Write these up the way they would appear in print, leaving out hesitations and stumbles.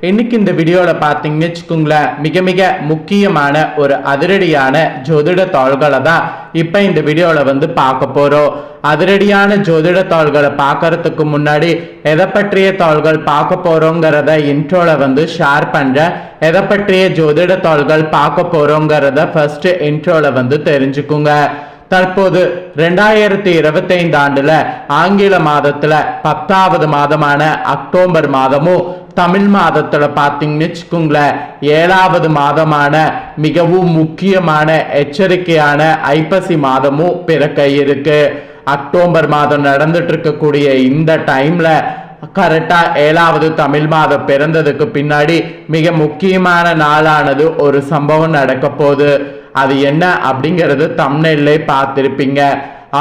இன்னைக்கு இந்த வீடியோல பாத்தீங்கன்னு வச்சுக்கோங்களேன், மிக மிக முக்கியமான ஒரு அதிரடியான ஜோதிட தாள்களை தான் இப்ப இந்த வீடியோல பார்க்க போறோம். அதிரடியான ஜோதிட தாள்களை பார்க்கறதுக்கு முன்னாடி எதை பற்றிய தாள்கள் பார்க்க போறோங்கிறத இன்ட்ரோல ஷேர் பண்றேன். எதை பற்றிய ஜோதிட தாள்கள் பார்க்க போறோங்கிறத ஃபர்ஸ்ட் இன்ட்ரோல தெரிஞ்சுக்குங்க. தற்போது 2025 ஆண்டுல ஆங்கில மாதத்துல 10வது மாதமான அக்டோபர் மாதமும் தமிழ் மாதத்துல பாத்தீங்கன்னு வச்சுக்கோங்களேன் 7வது மாதமான மிகவும் முக்கியமான எச்சரிக்கையான ஐப்பசி மாதமும் பிறக்க இருக்கு. அக்டோபர் மாதம் நடந்துட்டு இருக்கக்கூடிய இந்த டைம்ல கரெக்டா 7வது தமிழ் மாதம் பிறந்ததுக்கு பின்னாடி மிக முக்கியமான நாளானது ஒரு சம்பவம் நடக்க போகுது. அது என்ன அப்படிங்கிறது தம்ப்நெயில்ல பார்த்திருப்பீங்க.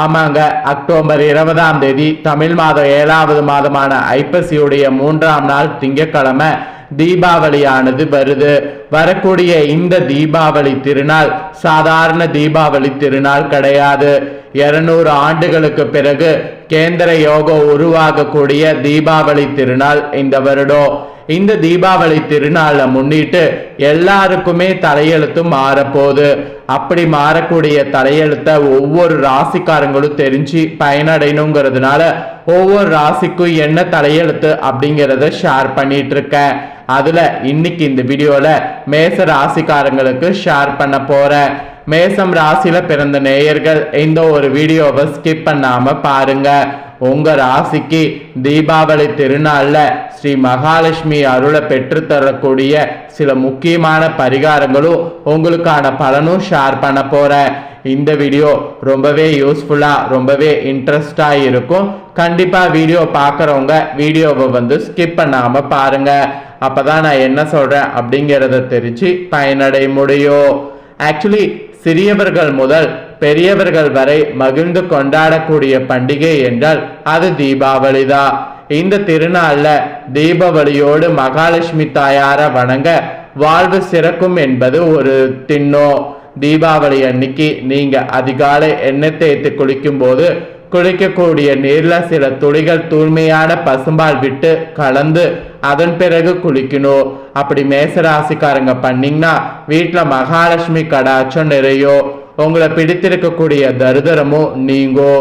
ஆமாங்க, அக்டோபர் 20ஆம் தேதி தமிழ் மாதம் 7வது மாதமான ஐப்பசியுடைய 3ஆம் நாள் திங்கட்கிழமை தீபாவளியானது வருது. வரக்கூடிய இந்த தீபாவளி திருநாள் சாதாரண தீபாவளி திருநாள் கிடையாது. 200 ஆண்டுகளுக்கு பிறகு கேந்திர யோகம் உருவாகக்கூடிய தீபாவளி திருநாள் இந்த வருடம். இந்த தீபாவளி திருநாளை முன்னிட்டு எல்லாருக்குமே தலையெழுத்து மாறப்போகுது. அப்படி மாறக்கூடிய தலையெழுத்த ஒவ்வொரு ராசிக்காரங்களும் தெரிஞ்சு பயனடையணுங்கிறதுனால ஒவ்வொரு ராசிக்கும் என்ன தலையெழுத்து அப்படிங்கிறத ஷேர் பண்ணிட்டு இருக்கேன். அதுல இன்னைக்கு இந்த வீடியோல மேச ராசிக்காரங்களுக்கு ஷேர் பண்ண போறேன். மேசம் ராசியில பிறந்த நேயர்கள் இந்த ஒரு வீடியோவை ஸ்கிப் பண்ணாம பாருங்க. உங்க ராசிக்கு தீபாவளி திருநாள்ல ஸ்ரீ மகாலட்சுமி அருளை பெற்று தரக்கூடிய சில முக்கியமான பரிகாரங்களும் உங்களுக்கான பலனும் ஷேர் பண்ண போறேன். இந்த வீடியோ ரொம்பவே யூஸ்ஃபுல்லா ரொம்பவே இன்ட்ரெஸ்டா இருக்கும். கண்டிப்பா வீடியோ பார்க்குறவங்க வீடியோவை ஸ்கிப் பண்ணாம பாருங்க. அப்பதான் நான் என்ன சொல்றேன் அப்படிங்கிறத தெரிஞ்சு பயனடைய முடியும். ஆக்சுவலி சிறியவர்கள் முதல் பெரியவர்கள் வரை மகிழ்ந்து கொண்டாடக்கூடிய பண்டிகை என்றால் அது தீபாவளி தான். இந்த திருநாள்ல தீபாவளியோடு மகாலட்சுமி தாயார வணங்க வாழ்வு சிறக்கும் என்பது ஒரு திண்ணோ. தீபாவளி அன்னைக்கு நீங்க அதிகாலை எண்ணெய் தேய்த்து குளிக்கும் போது குளிக்கக்கூடிய நீர்ல சில துளிகள் தூய்மையான பசும்பால் விட்டு கலந்து அதன் பிறகு குளிக்கணும். அப்படி மேசராசிக்காரங்க பண்ணீங்கன்னா வீட்டுல மகாலட்சுமி கடாட்சம் நிறையோ, உங்களை பிடித்திருக்கக்கூடிய தரித்திரமும் நீங்கோ.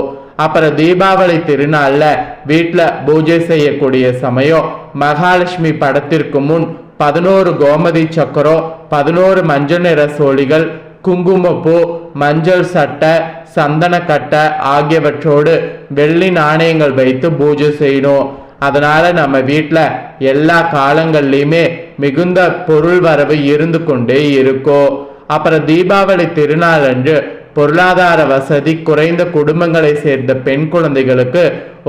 அப்புறம் தீபாவளி திருநாள்ல வீட்டுல பூஜை செய்யக்கூடிய சமயம் மகாலட்சுமி படத்திற்கு முன் 11 கோமதி சக்கரம், 11 மஞ்சள் நிற சோழிகள், குங்குமப்பூ, மஞ்சள் சட்டை, சந்தன கட்டை ஆகியவற்றோடு வெள்ளி நாணயங்கள் வைத்து பூஜை செய்யணும். அதனால நம்ம வீட்டுல எல்லா காலங்கள்லயுமே மிகுந்த பொருள் வரவு இருந்து கொண்டே இருக்கும். அப்புறம் தீபாவளி திருநாள் அன்று பொருளாதார வசதி குறைந்த குடும்பங்களை சேர்ந்த பெண் குழந்தைகளுக்கு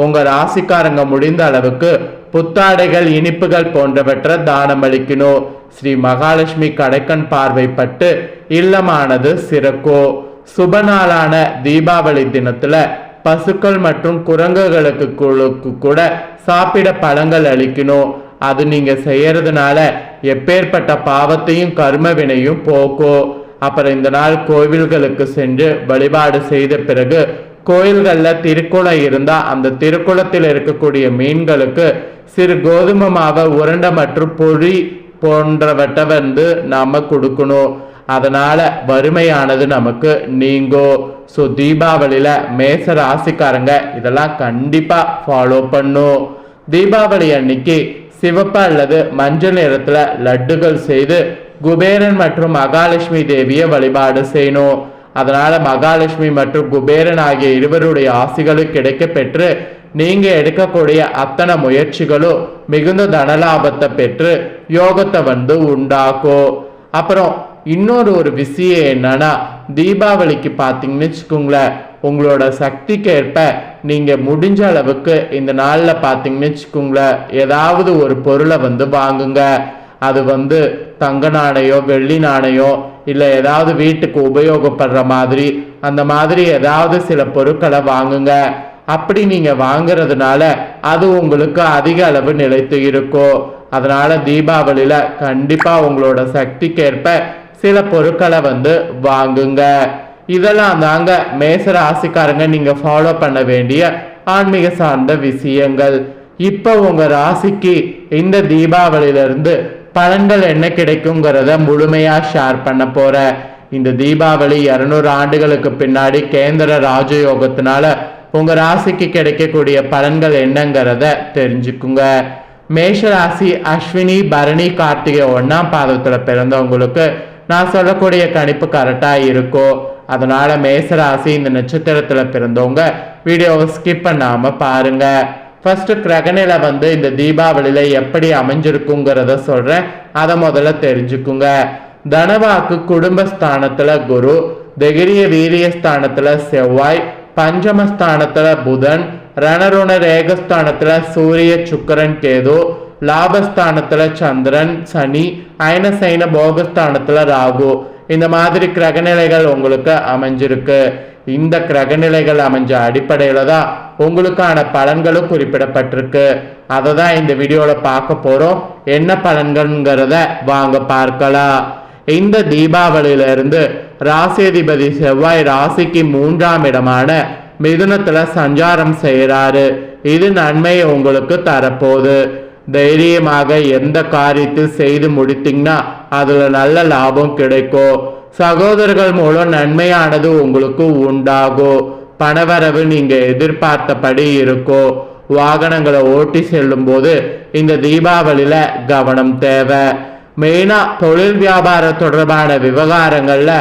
உங்க ராசிக்காரங்க முடிந்த அளவுக்கு புத்தாடைகள், இனிப்புகள் போன்றவற்றை தானம் அளிக்கணும். ஸ்ரீ மகாலட்சுமி கடைக்கண் பார்வைப்பட்டு இல்லமானது சிறக்கும். சுப நாளான தீபாவளி தினத்துல பசுக்கள் மற்றும் குரங்குகளுக்கு கூட சாப்பிட பழங்கள் அளிக்கணும். அது நீங்க செய்யறதுனால எப்பேற்பட்ட பாவத்தையும் கர்ம வினையும் போக்கும். அப்புறம் இந்த நாள் கோவில்களுக்கு சென்று வழிபாடு செய்த பிறகு கோயில்கள்ல திருக்குளம் இருந்தா அந்த திருக்குளத்தில் இருக்கக்கூடிய மீன்களுக்கு சிறு கோதுமை மாவை, உருண்டை மற்றும் பொறி போன்றவற்றை நாம கொடுக்கணும். அதனால வறுமையானது நமக்கு நீங்கோ. ஸோ தீபாவளியில மேச ராசிக்காரங்க இதெல்லாம் கண்டிப்பா ஃபாலோ பண்ணும். தீபாவளி அன்னைக்கு சிவப்பு அல்லது மஞ்சள் நிறத்துல லட்டுகள் செய்து குபேரன் மற்றும் மகாலட்சுமி தேவியை வழிபாடு செய்யணும். அதனால மகாலட்சுமி மற்றும் குபேரன் ஆகிய இருவருடைய ஆசிகளும் கிடைக்க பெற்று நீங்க எடுக்கக்கூடிய அத்தனை முயற்சிகளும் மிகுந்த தனலாபத்தை பெற்று யோகத்தை உண்டாக்கும். அப்புறம் இன்னொரு ஒரு விஷயம் என்னன்னா, தீபாவளிக்கு பார்த்தீங்கன்னு வச்சுக்கோங்களேன், உங்களோட சக்திக்கு ஏற்ப நீங்க முடிஞ்ச அளவுக்கு இந்த நாள்ல பார்த்தீங்கன்னு வச்சுக்கோங்களேன் ஏதாவது ஒரு பொருளை வாங்குங்க. அது தங்க நாணயம், வெள்ளி நாணயம், இல்லை ஏதாவது வீட்டுக்கு உபயோகப்படுற மாதிரி அந்த மாதிரி ஏதாவது சில பொருட்களை வாங்குங்க. அப்படி நீங்க வாங்குறதுனால அது உங்களுக்கு அதிக அளவு நிலைத்து இருக்கும். அதனால தீபாவளியில கண்டிப்பா உங்களோட சக்திக்கு ஏற்ப சில பொருட்களை வாங்குங்க. இதெல்லாம் தாங்க மேச ராசிக்காரங்க நீங்க ஃபாலோ பண்ண வேண்டிய ஆன்மீக சார்ந்த விஷயங்கள். இப்ப உங்க ராசிக்கு இந்த தீபாவளியிலிருந்து பலன்கள் என்ன கிடைக்குங்கிறத முழுமையா ஷேர் பண்ண போறேன். இந்த தீபாவளி 200 ஆண்டுகளுக்கு பின்னாடி கேந்திர ராஜயோகத்தினால உங்க ராசிக்கு கிடைக்கக்கூடிய பலன்கள் என்னங்கிறத தெரிஞ்சுக்குங்க. மேஷ ராசி அஸ்வினி பரணி கார்த்திகை 1ஆம் பாதத்துல பிறந்தவங்களுக்கு நான் சொல்லக்கூடிய கணிப்பு கரெக்டா இருக்கும். அதனால மேஷ ராசி இந்த நட்சத்திரத்துல பிறந்தவங்க வீடியோவை ஸ்கிப் பண்ணாம பாருங்க. ஃபர்ஸ்ட் கிரகநிலை இந்த தீபாவளியில எப்படி அமைஞ்சிருக்குங்கிறத சொல்றேன், அதை முதல்ல தெரிஞ்சுக்குங்க. தனவாக்கு குடும்பஸ்தானத்துல குரு, தைரிய வீரியஸ்தானத்துல செவ்வாய், பஞ்சமஸ்தானத்துல புதன், ரணருண ரேகஸ்தானத்துல சூரிய சுக்கிரன் கேது, லாபஸ்தானத்துல சந்திரன் சனி, அயனசைன போகஸ்தானத்துல ராகு. இந்த மாதிரி கிரகநிலைகள் உங்களுக்கு அமைஞ்சிருக்கு. இந்த கிரகநிலைகள் அமைஞ்ச அடிப்படையில தான் உங்களுக்கான பலன்களும் குறிப்பிடப்பட்டிருக்கு. அதை தான் இந்த வீடியோல பார்க்க போறோம். என்ன பலன்கள்ங்கிறத வாங்க பார்க்கலாம். இந்த தீபாவளியில இருந்து ராசியதிபதி செவ்வாய் ராசிக்கு 3ஆம் இடமான மிதுனத்துல சஞ்சாரம் செய்யறாரு. இது நன்மையை உங்களுக்கு தரப்போகுது. தைரியமாக எந்த காரியத்தில் செய்து முடித்தீங்கன்னா அதுல நல்ல லாபம் கிடைக்கும். சகோதரர்கள் மூலம் நன்மையானது உங்களுக்கு உண்டாகும். பணவரவு நீங்க எதிர்பார்த்தபடி இருக்கும். வாகனங்களை ஓட்டி செல்லும் போது இந்த தீபாவளியில கவனம் தேவை. மெயினா தொழில் வியாபார தொடர்பான விவகாரங்கள்ல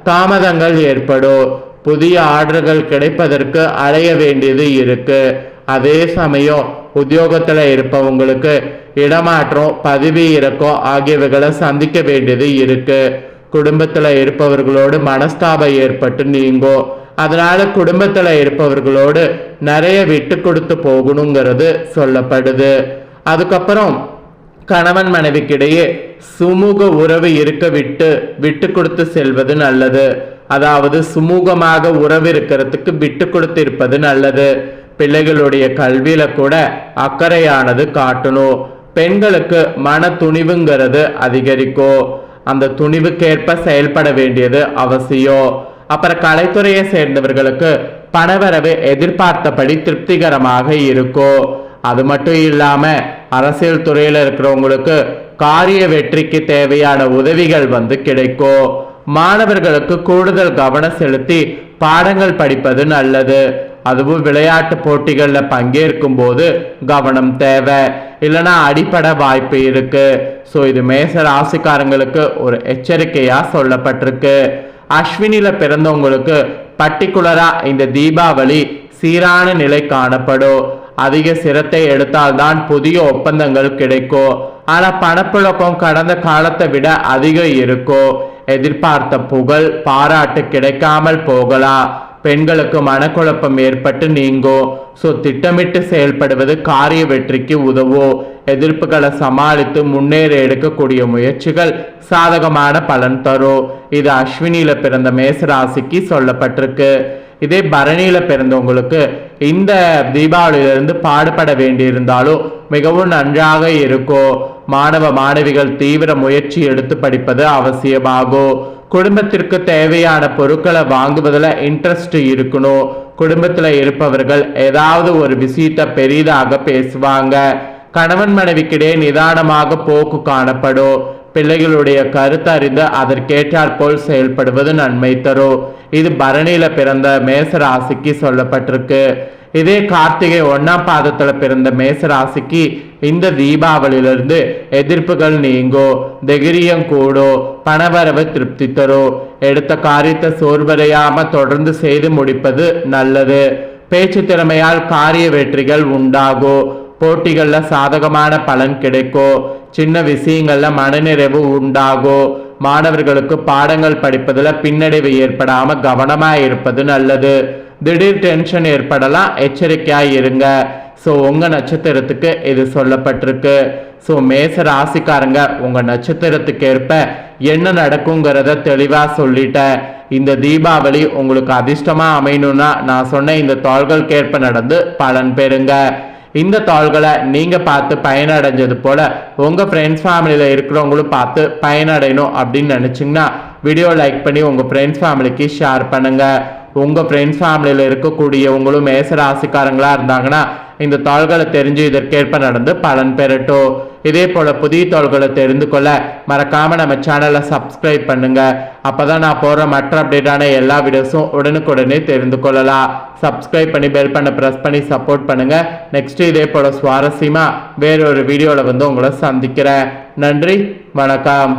தாமதங்கள் ஏற்படும். புதிய ஆர்டர்கள் கிடைப்பதற்கு அலைய வேண்டியது இருக்கு. அதே சமயம் உத்தியோகத்துல இருப்பவங்களுக்கு இடமாற்றம், பதவி இறக்கம் ஆகியவைகளை சந்திக்க வேண்டியது இருக்கு. குடும்பத்துல இருப்பவர்களோடு மனஸ்தாபம் ஏற்பட்டு நீங்கும். அதனால குடும்பத்துல இருப்பவர்களோடு நிறைய விட்டு கொடுத்து போகணுங்கிறது சொல்லப்படுது. அதுக்கப்புறம் கணவன் மனைவிக்கிடையே சுமூக உறவு இருக்க விட்டு கொடுத்து செல்வது நல்லது. அதாவது சுமூகமாக உறவு இருக்கிறதுக்கு விட்டு கொடுத்து இருப்பது நல்லது. பிள்ளைகளுடைய கல்வியில கூட அக்கறையானது காட்டணும். பெண்களுக்கு மன துணிவுங்கிறது அதிகரிக்கும். அந்த துணிவுக்கேற்ப செயல்பட வேண்டியது அவசியம். அப்புறம் கலைத்துறையை சேர்ந்தவர்களுக்கு பணவரவு எதிர்பார்த்தபடி திருப்திகரமாக இருக்கும். அது மட்டும் இல்லாம அரசியல் துறையில இருக்கிறவங்களுக்கு காரிய வெற்றிக்கு தேவையான உதவிகள் கிடைக்கும். மாணவர்களுக்கு கூடுதல் கவனம் செலுத்தி பாடங்கள் படிப்பது நல்லது. அதுவும் விளையாட்டு போட்டிகள்ல பங்கேற்கும் போது கவனம் தேவை, இல்லைன்னா அடிப்பட வாய்ப்பு இருக்கு. ஸோ இது மேச ராசிக்காரங்களுக்கு ஒரு எச்சரிக்கையா சொல்லப்பட்டிருக்கு. அஸ்வினில பிறந்தவங்களுக்கு பர்டிகுலரா இந்த தீபாவளி சீரான நிலை காணப்படும். அதிக சிரத்தை எடுத்தால்தான் புதிய ஒப்பந்தங்கள் கிடைக்கும். ஆனா பணப்புழக்கம் கடந்த காலத்தை விட அதிகம் இருக்கும். எதிர்பார்த்த புகழ் பாராட்டு கிடைக்காமல் போகலாம். பெண்களுக்கு மனக்குழப்பம் ஏற்பட்டு நீங்கும். ஸோ திட்டமிட்டு செயல்படுவது காரிய வெற்றிக்கு உதவும். எதிர்ப்புகளை சமாளித்து முன்னேற எடுக்கக்கூடிய முயற்சிகள் சாதகமான பலன் தரும். இது அஸ்வினியில பிறந்த மேசராசிக்கு சொல்லப்பட்டிருக்கு. இதே பரணியில பிறந்தவங்களுக்கு இந்த தீபாவளியிலிருந்து பாடுபட வேண்டியிருந்தாலும் மிகவும் நன்றாக இருக்கும். மாணவ மாணவிகள் தீவிர முயற்சி எடுத்து படிப்பது அவசியமாகும். குடும்பத்திற்கு தேவையான பொருட்களை வாங்குவதில் இன்ட்ரெஸ்ட் இருக்கணும். குடும்பத்தில் இருப்பவர்கள் ஏதாவது ஒரு விஷயத்தை பெரிதாக பேசுவாங்க. கணவன் மனைவிக்கிடையே நிதானமாக போக்கு காணப்படும். பிள்ளைகளுடைய கருத்தறிந்து அதற்கேற்றாற் போல் செயல்படுவது நன்மை தரும். இது பரணியில பிறந்த மேச ராசிக்கு சொல்லப்பட்டிருக்கு. இதே கார்த்திகை 1ஆம் பாதத்துல பிறந்த மேச ராசிக்கு இந்த தீபாவளியிலிருந்து எதிர்ப்புகள் நீங்கும். தைரியம் கூடும். பணவரவு திருப்தி தரும். எடுத்த காரியத்தை சோர்வடையாம தொடர்ந்து செய்து முடிப்பது நல்லது. பேச்சு திறமையால் காரிய வெற்றிகள் உண்டாகும். போட்டிகள்ல சாதகமான பலன் கிடைக்கும். சின்ன விஷயங்கள்ல மனநிறைவு உண்டாகும். மாணவர்களுக்கு பாடங்கள் படிப்பதில் பின்னடைவு ஏற்படாம கவனமா இருப்பது நல்லது. திடீர் டென்ஷன் ஏற்படலாம், எச்சரிக்கையா இருங்க. ஸோ உங்க நட்சத்திரத்துக்கு இது சொல்லப்பட்டிருக்கு. ஸோ மேச ராசிக்காரங்க உங்க நட்சத்திரத்துக்கு ஏற்ப என்ன நடக்குங்கிறத தெளிவா சொல்லிட்டேன். இந்த தீபாவளி உங்களுக்கு அதிர்ஷ்டமா அமையணும்னா நான் சொன்ன இந்த தாள்களுக்கேற்ப நடந்து பலன் பெறுங்க. இந்த தாள்களை நீங்க பார்த்து பயனடைஞ்சது போல உங்க ஃப்ரெண்ட்ஸ் ஃபேமிலியில இருக்கிறவங்களும் பார்த்து பயனடையணும் அப்படின்னு நினைச்சீங்கன்னா வீடியோ லைக் பண்ணி உங்க ஃப்ரெண்ட்ஸ் ஃபேமிலிக்கு ஷேர் பண்ணுங்க. உங்க ஃப்ரெண்ட்ஸ் ஃபேமிலியில இருக்கக்கூடியவங்களும் மேச ராசிக்காரங்களா இருந்தாங்கன்னா இந்த தாள்களை தெரிஞ்சு இதற்கேற்ப நடந்து பலன் பெறட்டும். இதே போல புதிய தாள்களை தெரிந்து கொள்ள மறக்காம நம்ம சேனலை சப்ஸ்கிரைப் பண்ணுங்க. அப்பதான் நான் போற மற்ற அப்டேட்டான எல்லா வீடியோஸும் உடனுக்குடனே தெரிந்து கொள்ளலாம். சப்ஸ்கிரைப் பண்ணி பெல் பண்ண பிரஸ் பண்ணி சப்போர்ட் பண்ணுங்க. நெக்ஸ்ட் இதே போல சுவாரஸ்யமா வேறொரு வீடியோல வந்து உங்களை சந்திக்கிறேன். நன்றி, வணக்கம்.